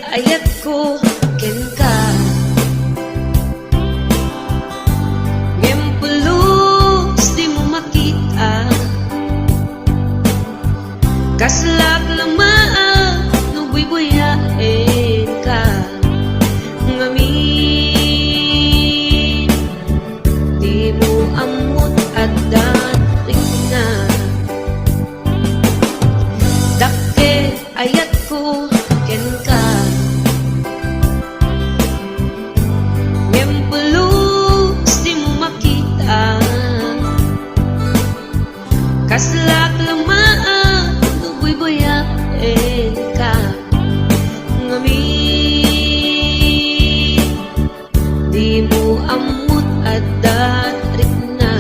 ayat ko ken ka ngem pulos di mo makita kaslak lamaan no buy-buyain ka ngamin di mo amot at dating na dakke ayat ko ken ka ngem pulos di mo makita kaslak lamaan no buy-buyain ka ngamin di mo amot at dating na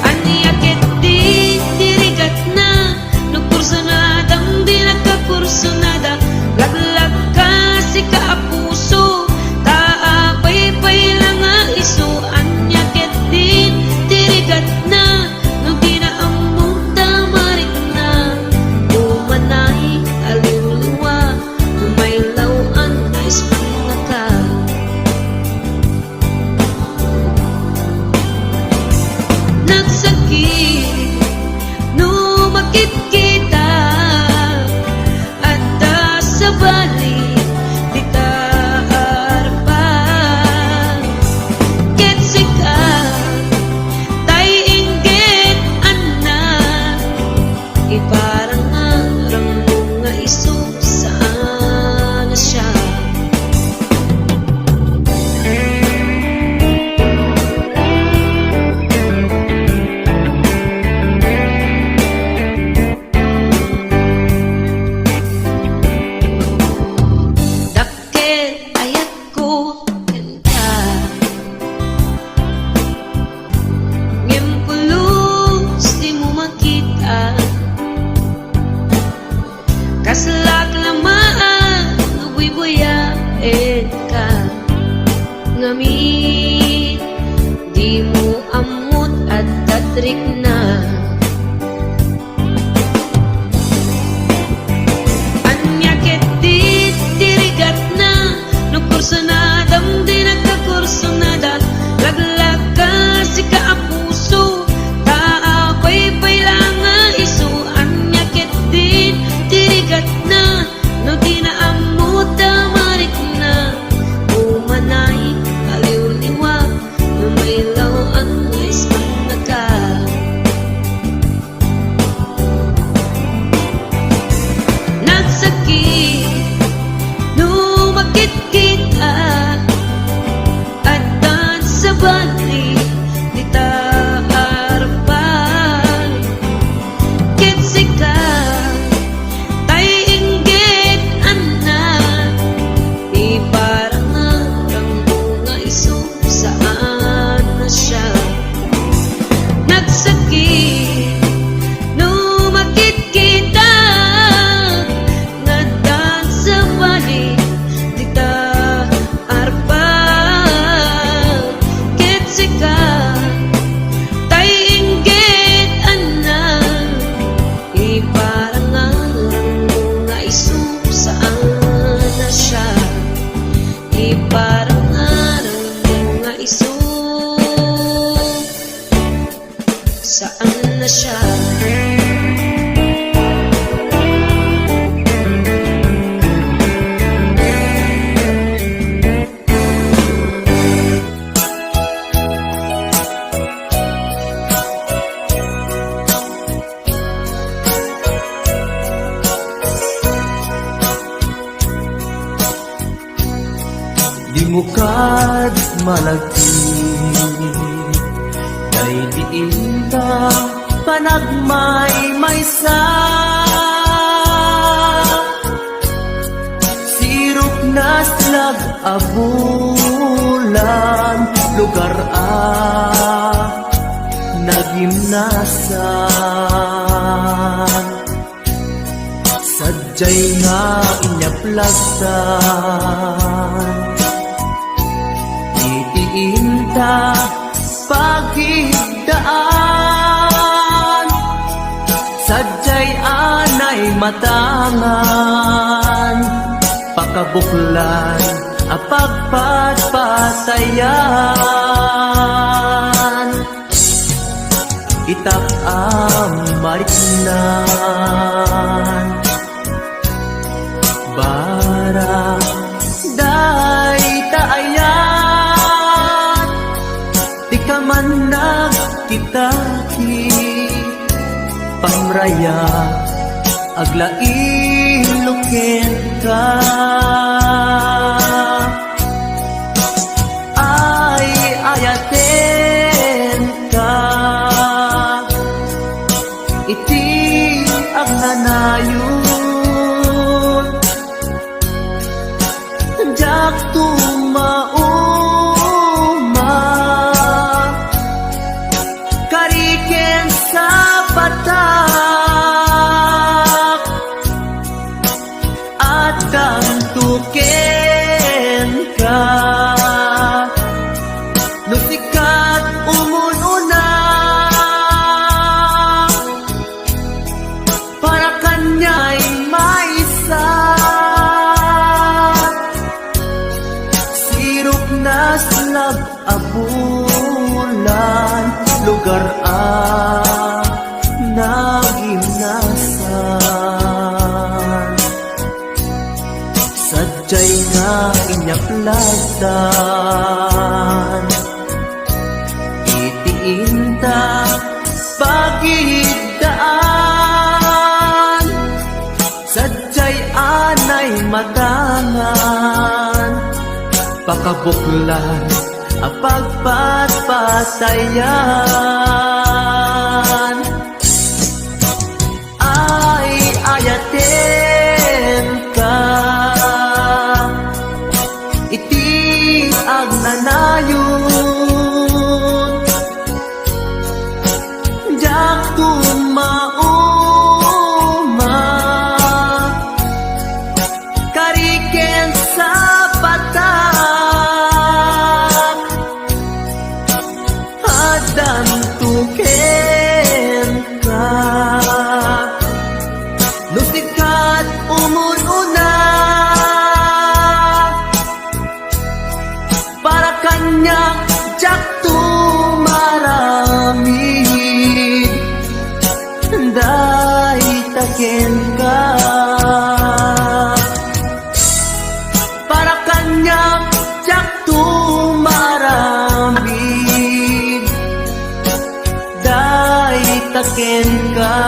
aniakit di dirigat na nagkursanadang di nagkakursanada laglag ka si kaapuso taapay-pay lang nga iso aniakit di dirigat na no di na among tamarik na umanay aliw-liwa umaylaw ang nais mga ka nagsakit no makikita at sa balik di taarpan ketsika tay inggit anak iparang arang mga iso saan na siya ayat ko ken ka ngem pulos di mo makita kaslak lamaan no buy-buyain ka ngamin di mo amot at datrik na anyakit di dirigat na kursanadang di nagkakursanada laglag ka si kaapuso taapay-pay lang nga iso anyakit din dirigat na no di na amot tamarik na umanay aliw-liwa umaylaw ang nais mga ka nagsakit no makikita at sa balik di taarpan ketsika tay inggit anak iparang arang mga iso saan na siya nagsakit no makikita nga sa balik iparang araw mga iso saan na siya di mo kad malagti kay diin ta panagmay-maysa sirop na slag abulan lugar nagimnasan sadyay nga inyaplagtan itiinta pagigdaan sadyay anay matangan, pakabuklan apagpatpatayan. Itap mariknan, barang day taayat, di ka man nagkitaki, pamraya aglain ka. Ay ayaten ka, iti ang nanayon, jak tumauma, kariken sa patak, at kantuken ka. Nusikat umununa, para kanya'y maisa, sirup na slag abulan, lugar nagimnasan. Sadyay nga inyaklasan, itiinta pagidaan, sadyay anay matangan, pakabuklan apagpatpatayan. Ay ayaten ka, iti ang nanayon, jak tumauma, kariken sa patak, hadan tuken ka. Nusikat umununa, para kanya jak tumaramid, day taken ka. Para kanya jak tumaramid, day taken ka.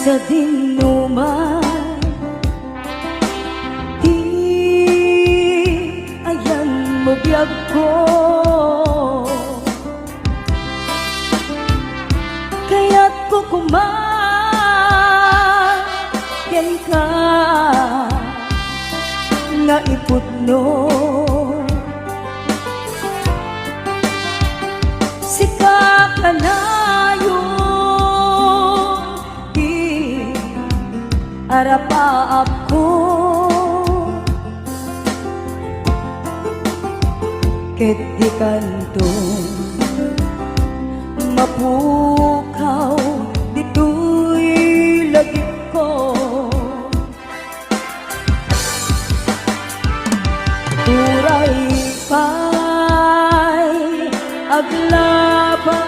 Sa dinuman, di ayan mo biyag ko, kaya't kukumayan ka nga ipudno. Sika ka na arapaap ko, ket di kanto mapukaw dito'y lagip ko. Turay pa'y aglabas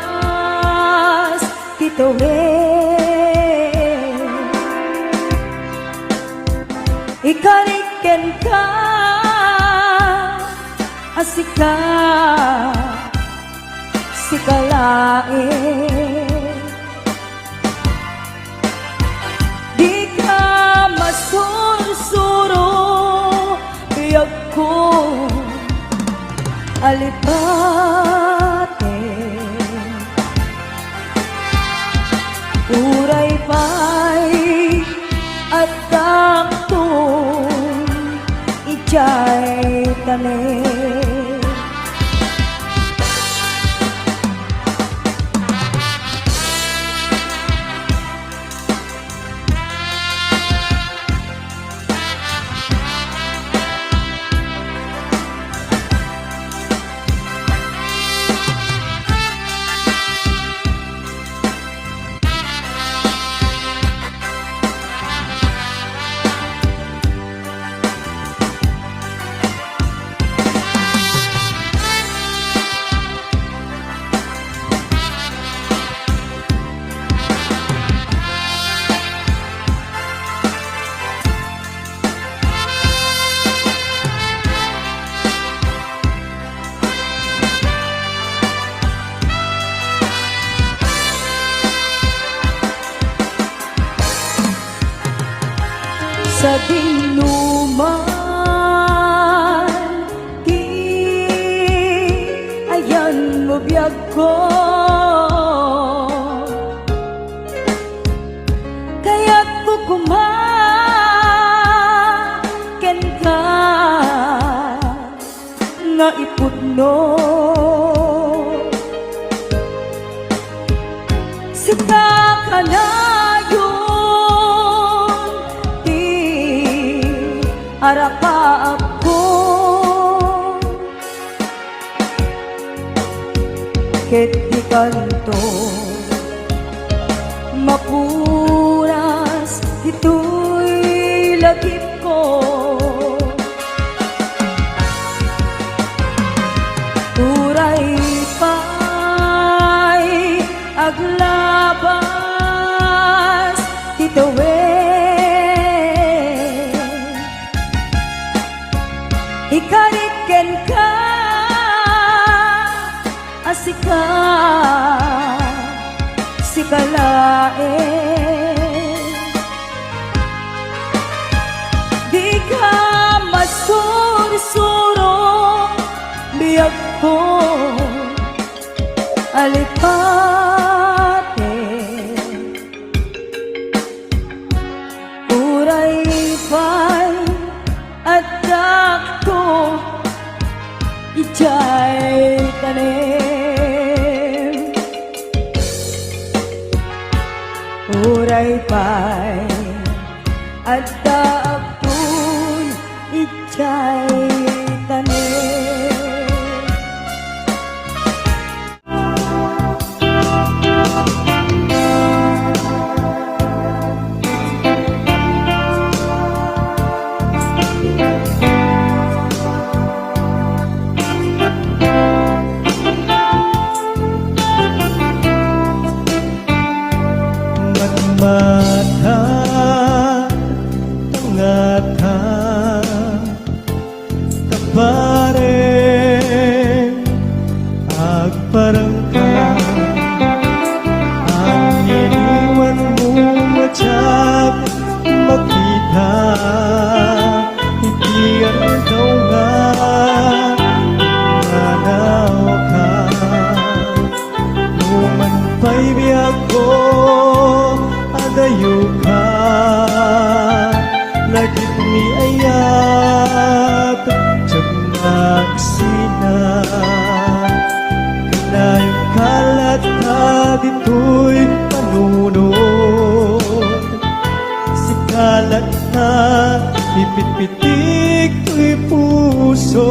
kitawen, ikariken ka, asika, sikalain. Di ka masursuro, biyag ko, alipate. sa dinuman di ayan mo biyag ko kaya't pukumaken ka nga ipudno sita ka na yun di arapa ako ket di kanto mapuras ito'y lagip ko uray pa'y aglabas titawin ikariken ka asika sikalain di ka masursuro biyag ko alipate uray pa'y adak ko ijay tanim uray pa'y adak ko ijay tanim mata tangata tapare agparangka ang iniwan mo matyak makita hindi ang ikaw nga nanaw ka numan pa'y biyag ko adayo ka lagit ni ayat jamak sina kanayong kalat ka dito'y panunod si kalat na pipit-pitik to'y puso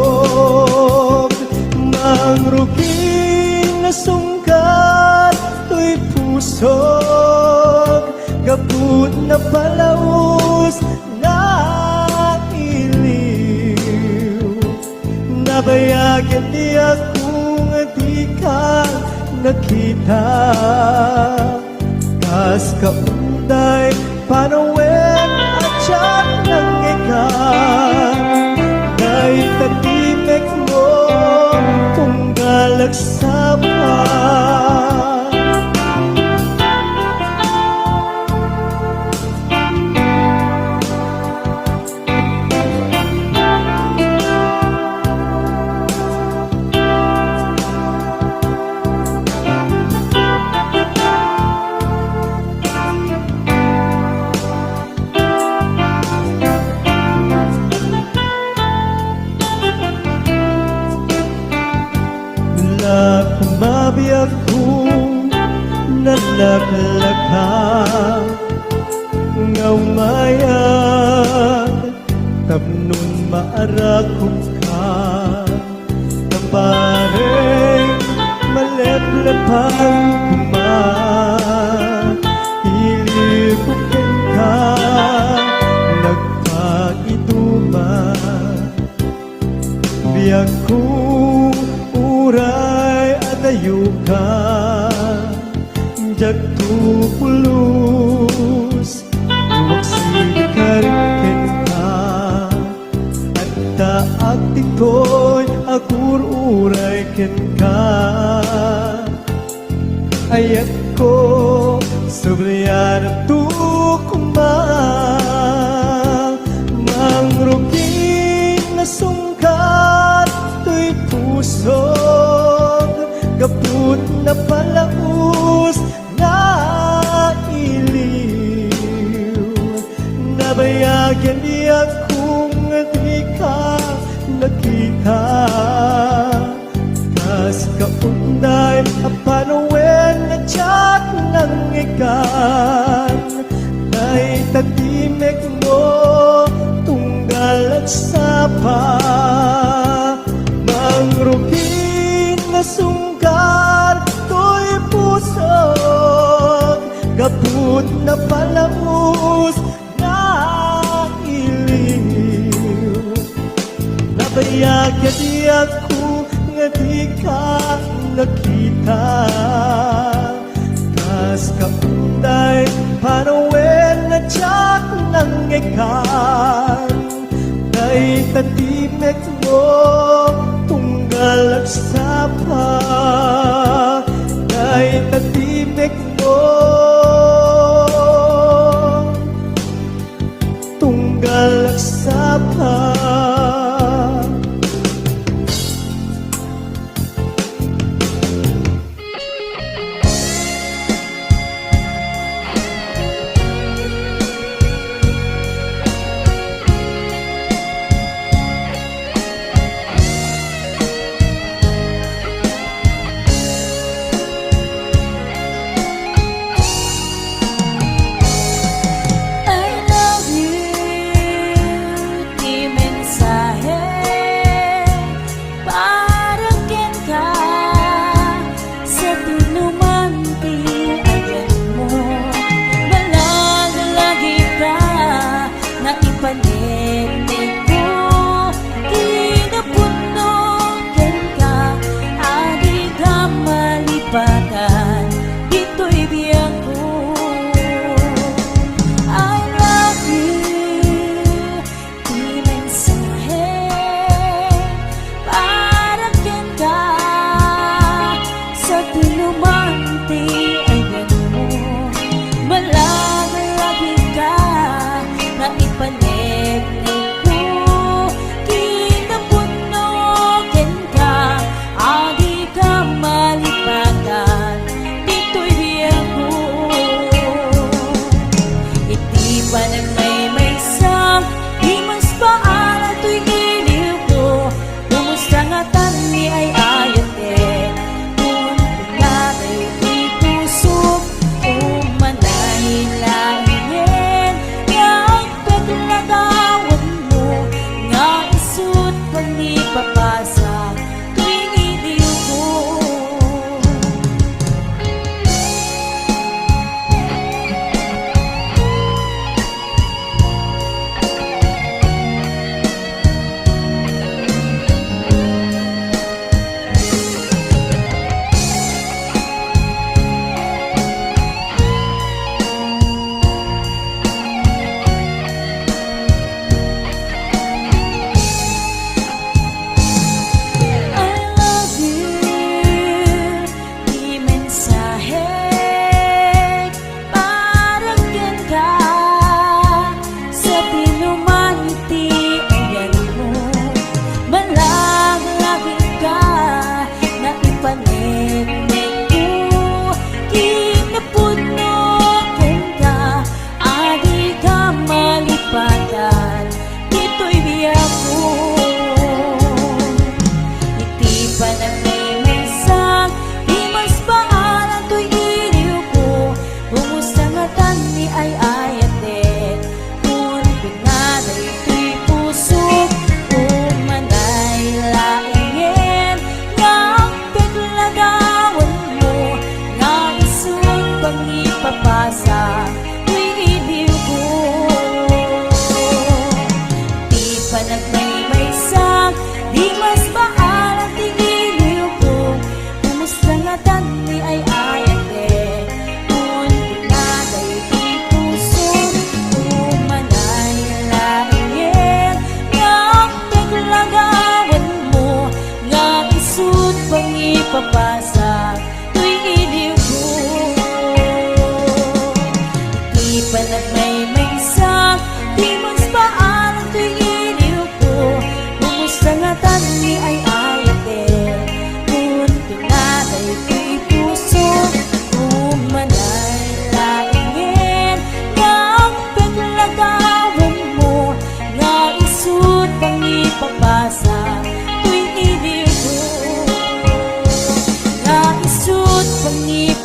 mangruging na sungkat to'y puso gabut na palaos na iliw nabayagan niya kung di ka nakita kas kaunday panawen at siyak ng ikan dahil tatimek mo kung galagsama mabiyag ko nalaklaka ngaw mayag tapnon maarakong ka tabareng maleplepang kuma ilibukin ka nagpag-iduma biyag ko uray adayo ka jagto pulus waksikariken ka at taak tikoy akur uray ken ka ayat ko sobryan tu kuma kaput na palaus na iliw. Nabayagan niya kung di ka nakita. Kas kaunday apanawen na tiyak ng ikan. Nay tatimek mo tunggal at sapa. Mangrupin na sunggar to'y pusog. Kaput na palamus na iliw. Nabayagan niya kung di ka nakita. Kas kaunday panawen na tiyak ng ikan. Nay tatimek mo tunggal at sapa. Nay tatimek mo tunggal at sapa.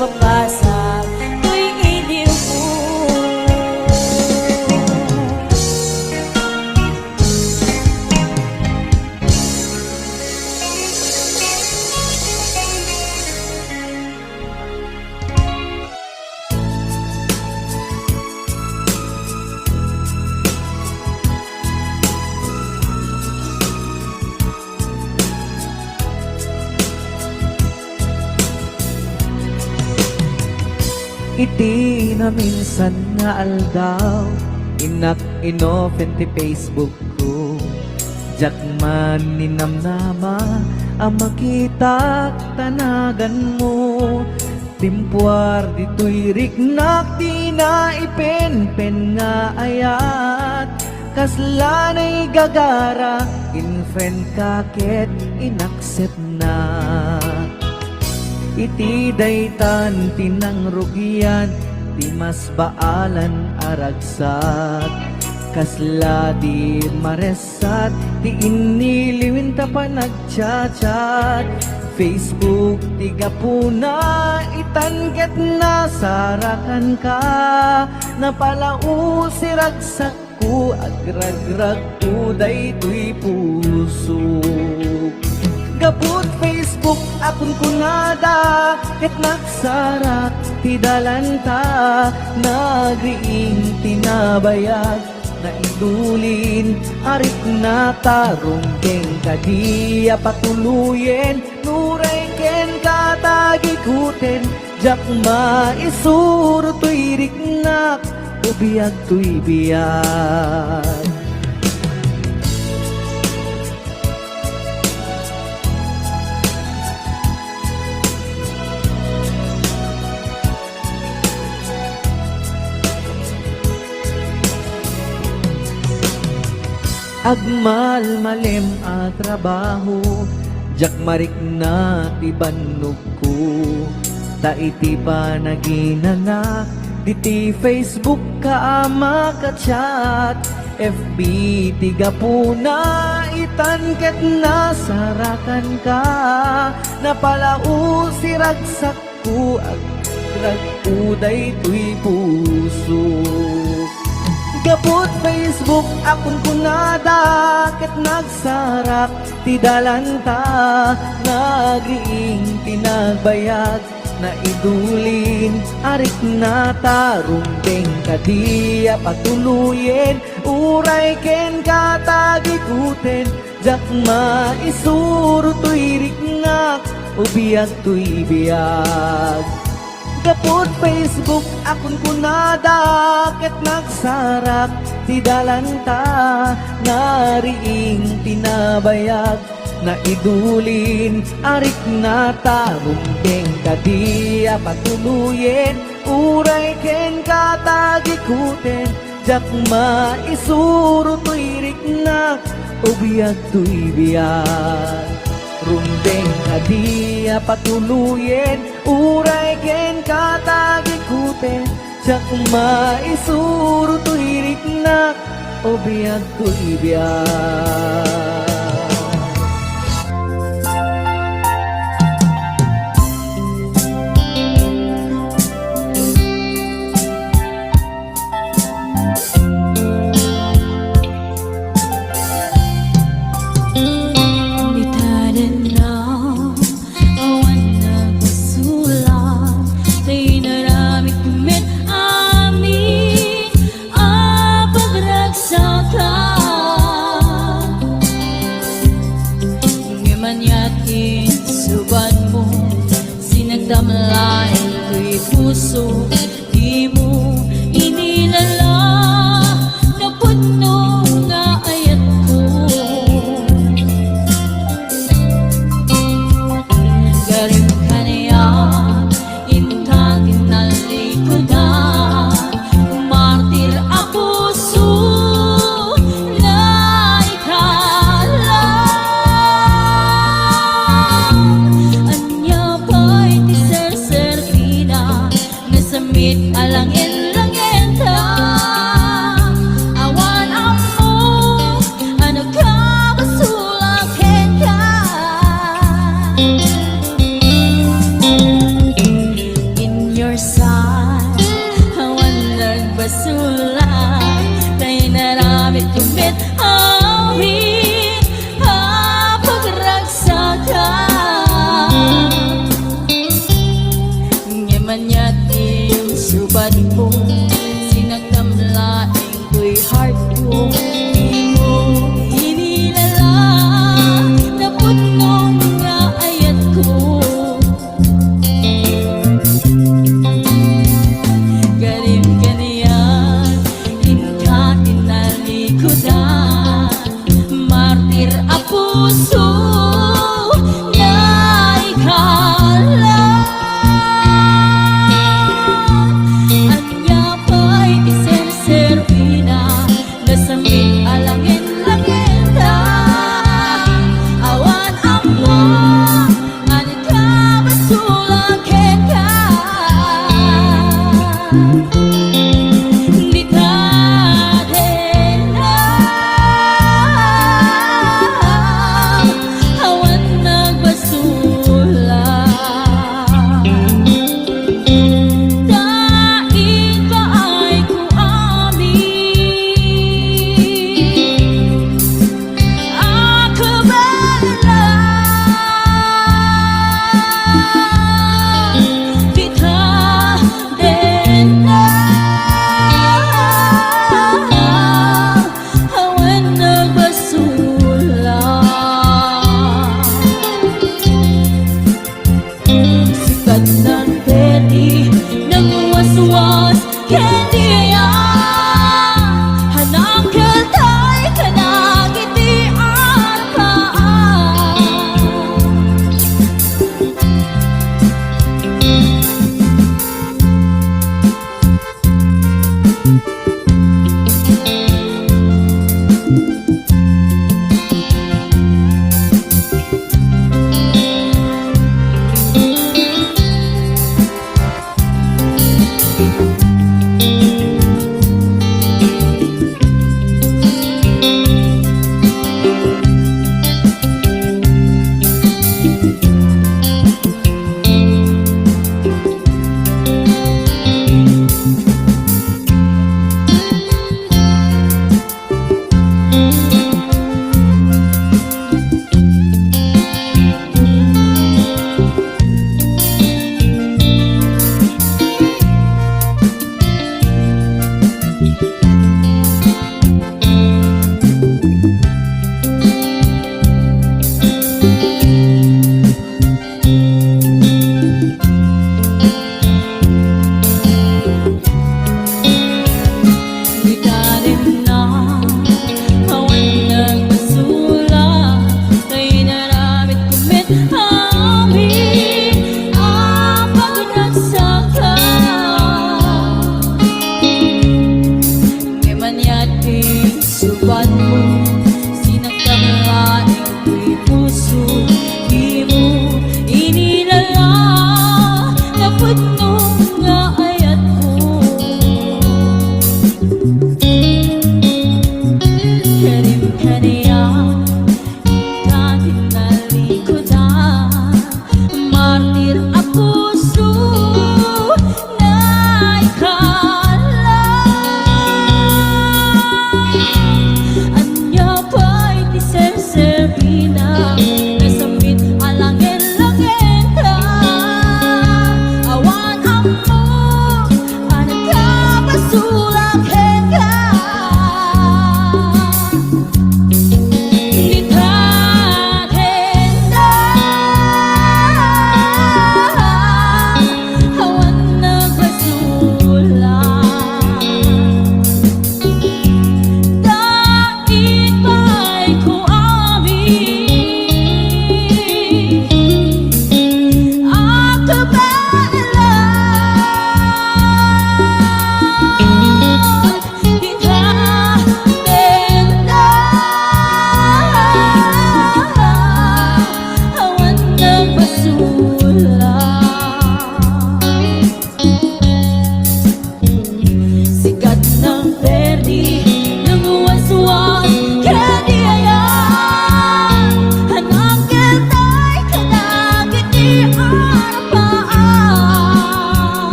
papasa tuwing iliw mo. Iti na minsan nga aldaw, inak inofen ti Facebook ko. Jak man ninamnama, ang makita tanagan mo. Timpuar dito'y riknak, di na ipenpen nga ayat. Kaslanay gagara, in-friend ka ket inaccept na. Iti daytan tinang rugian, di mas baalan aragsat. Kasla di maresat, di iniliwin ta pa nagchat-chat. Facebook tiga puna, itanget na sarakan ka. Napalau si ragsak ko, agragrag ko daytoy puso. Gaput Facebook akon kunada, ket nagsarak ti dalanta. Nagriing tinabayag, naidulin arik na tarong keng kadiya patuluyen. Nuray ken katagikuten, jak maisuro to'y riknak, ubiyag to'y biyag. Agmal malem a trabaho, jak marik na ti bannog ko. Ta iti pa naginana, diti Facebook ka ama ka chat. FB tiga puna, itanket na sarakan ka. Napalau si ragsak ko, agrag uday to'y puso. Gapot Facebook akon kunada, ket nagsarak ti dalanta. Nagriing tinagbayag, naidulin arik na tarong keng kadiya patuluyen. Uray ken katagikuten, jak maisuro to'y riknak, ubiyag to'y biyag. Gapot Facebook akon kunada, ket nagsarak ti dalanta. Nariing tinabayag, naidulin arik na tarong keng kadiya patuluyen. Uray ken katagikuten, jak maisuro to'y riknak, ubiyag to'y biyag. Rumbeng kadiya patuluyen, uray ken katagikuten, jak maisuro to'y riknak, ubiyag to'y biyag. Damlay ko'y puso, di mo inilala. Napuno nga ayat ko, garim ka niya, intagin na likodan. Martir a puso na ikala. Anya ba'y samit alangin-langin ta. Awan amo, ano ka basulakin ka. man yatim subad ko, sinagdamlaing ko'y heart ko. Di mo hinilala, napot kong mga ayat ko. Garim kaniyan, inka inalikodan, martir a puso na ikala. Anya pa'y isenservina, nasamit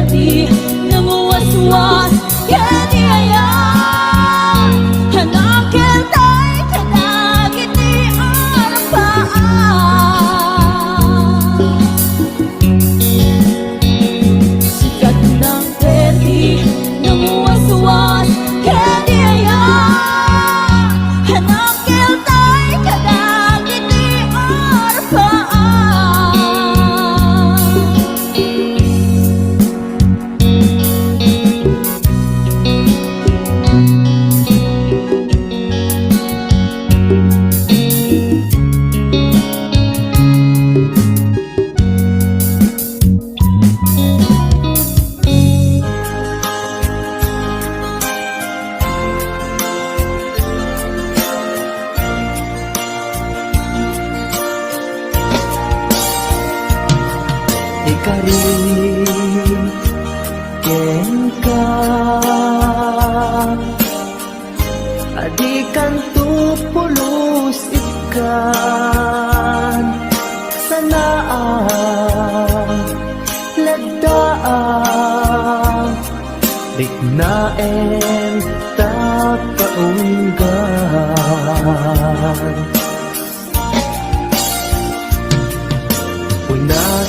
perdi namuwaswas kadi aya hanakil tay kadagit ni arapaan sikat ng perdi namuwaswas kadi aya hanakil tay kadagit ni arapaan ikarin ken ka adikan tu pulos ikan sanaan lagdaan dignaen ta kaunggan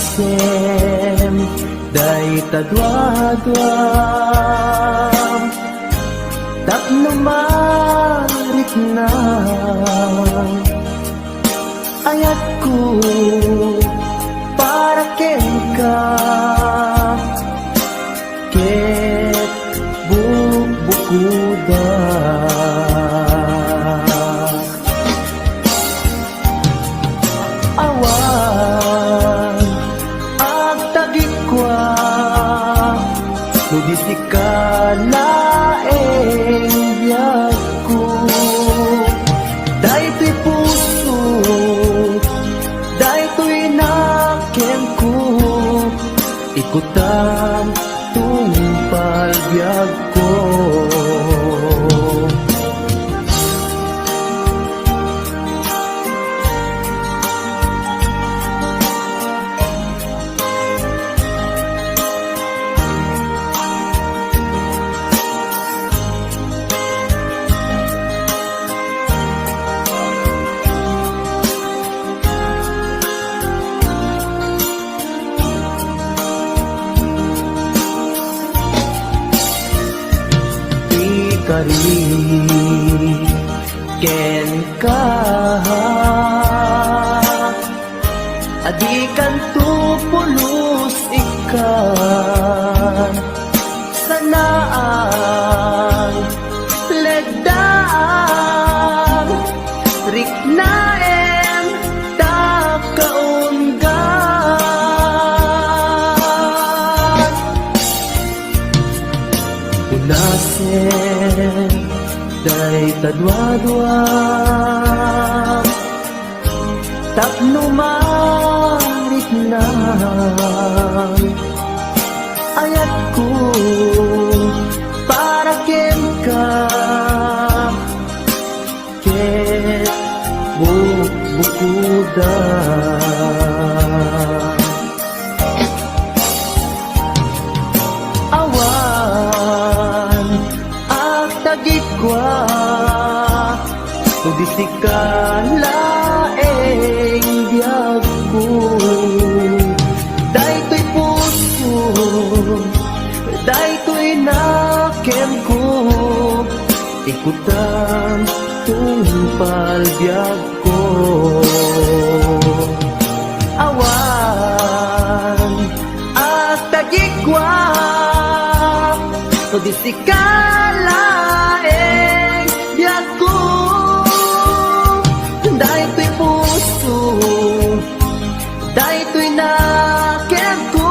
Unasem day tadwadwam tapno marit na ayat ko para ken ka ket bubukuda awan ang tagikwa nudisi ka laeng biyag ko daytoy puso daytoy nakem ko ikutan tungpal biyag ko kari ken ka adikan tu pulos ikan sanaan legdaan riknaen ta kaunggan unasen day tadwadwam tapno marit na ayat ko para ken ka ket bubukuda awan ang tagikwa nudisi ka laeng biyag ko daytoy puso daytoy nakem ko ikutan tungpal biyag ko awan at tagikwa nudisi ka laeng biyag ko daytoy puso daytoy nakem ko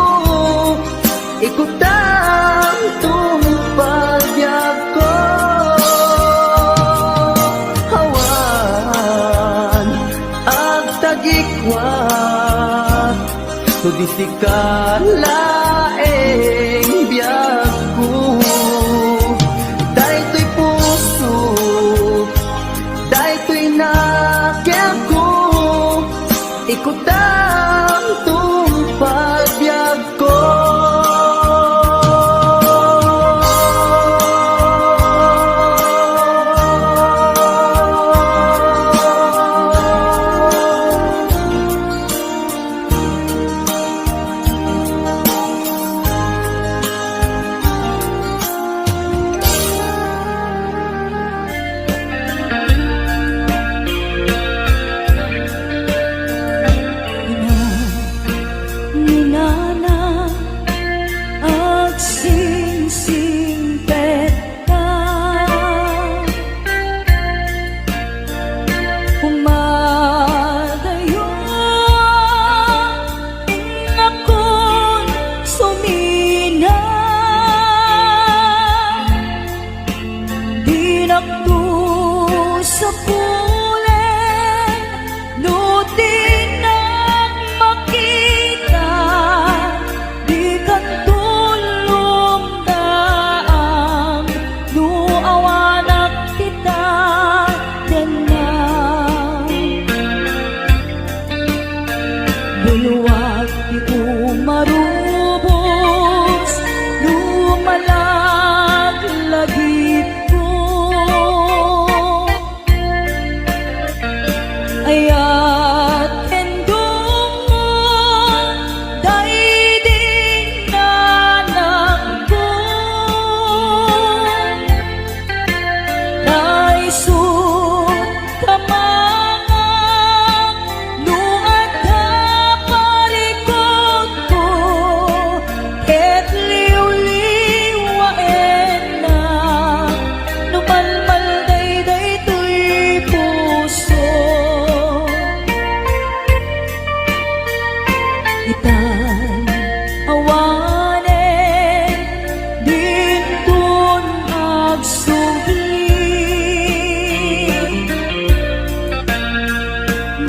ikutan tungpal biyag ko awan ang tagikwa nudisi ka laeng biyag ko daytoy puso daytoy nakem ko ikutan tungpal biyag ko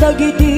dagiti